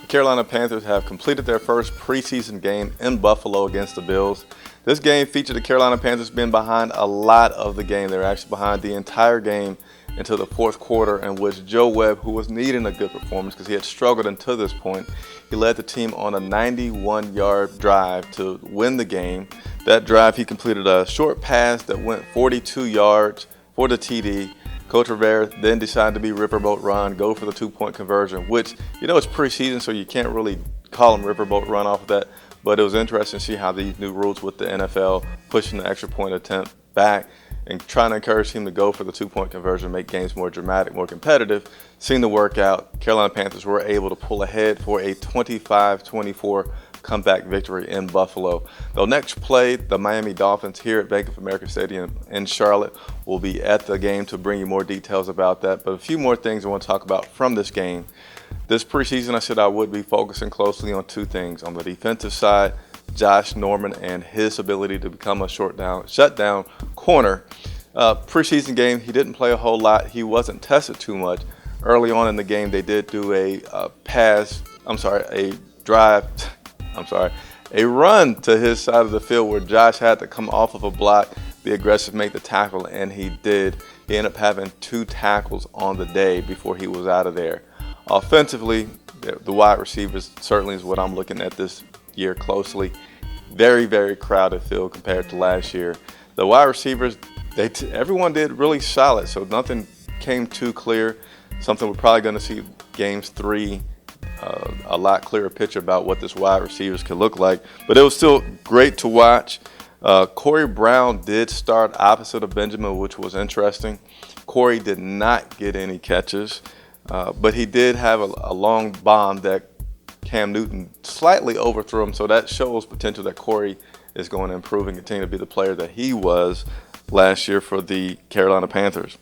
The Carolina Panthers have completed their first preseason game in Buffalo against the Bills. This game featured the Carolina Panthers being behind a lot of the game. They were actually behind the entire game until the fourth quarter, in which Joe Webb, who was needing a good performance because he had struggled until this point, he led the team on a 91-yard drive to win the game. That drive, he completed a short pass that went 42 yards for the TD. Coach Rivera then decided to be riverboat run, go for the two-point conversion, which, it's preseason, so you can't really call them riverboat run off of that. But it was interesting to see how these new rules with the NFL pushing the extra point attempt back and trying to encourage him to go for the two-point conversion, make games more dramatic, more competitive, seemed to work out. Carolina Panthers were able to pull ahead for a 25-24 comeback victory in Buffalo. They'll next play the Miami Dolphins here at Bank of America Stadium in Charlotte. We'll be at the game to bring you more details about that. But a few more things I want to talk about from this game. This preseason, I said I would be focusing closely on two things. On the defensive side, Josh Norman and his ability to become a shutdown corner. Preseason game, he didn't play a whole lot. He wasn't tested too much. Early on in the game, they did do a run to his side of the field where Josh had to come off of a block, be aggressive, make the tackle, and he did. He ended up having 2 tackles on the day before he was out of there. Offensively, the wide receivers certainly is what I'm looking at this year closely. Very, very crowded field compared to last year. The wide receivers, everyone did really solid, so nothing came too clear. Something we're probably going to see games 3, a lot clearer picture about what this wide receivers could look like. But it was still great to watch. Corey Brown did start opposite of Benjamin, which was interesting. Corey did not get any catches, but he did have a long bomb that Cam Newton slightly overthrew him, so that shows potential that Corey is going to improve and continue to be the player that he was last year for the Carolina Panthers.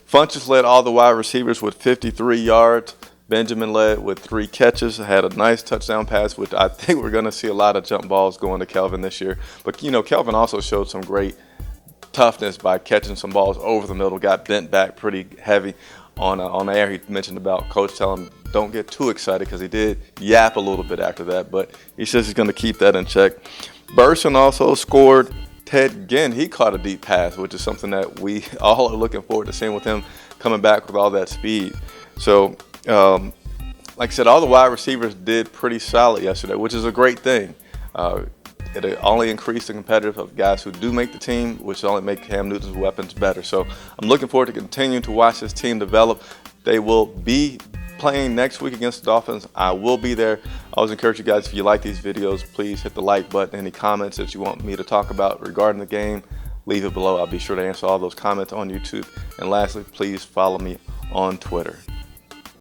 Funchess led all the wide receivers with 53 yards. Benjamin led with 3 catches, had a nice touchdown pass, which I think we're going to see a lot of jump balls going to Kelvin this year. But, Kelvin also showed some great toughness by catching some balls over the middle, got bent back pretty heavy on air. He mentioned about coach telling him don't get too excited because he did yap a little bit after that, but he says he's going to keep that in check. Burson also scored. Ted Ginn, he caught a deep pass, which is something that we all are looking forward to seeing with him coming back with all that speed. So, like I said, all the wide receivers did pretty solid yesterday, which is a great thing. It only increased the competitive of guys who do make the team, which only make Cam Newton's weapons better. So I'm looking forward to continuing to watch this team develop. They will be playing next week against the Dolphins. I will be there. I always encourage you guys, if you like these videos, please hit the like button. Any comments that you want me to talk about regarding the game, leave it below. I'll be sure to answer all those comments on YouTube. And lastly, please follow me on Twitter.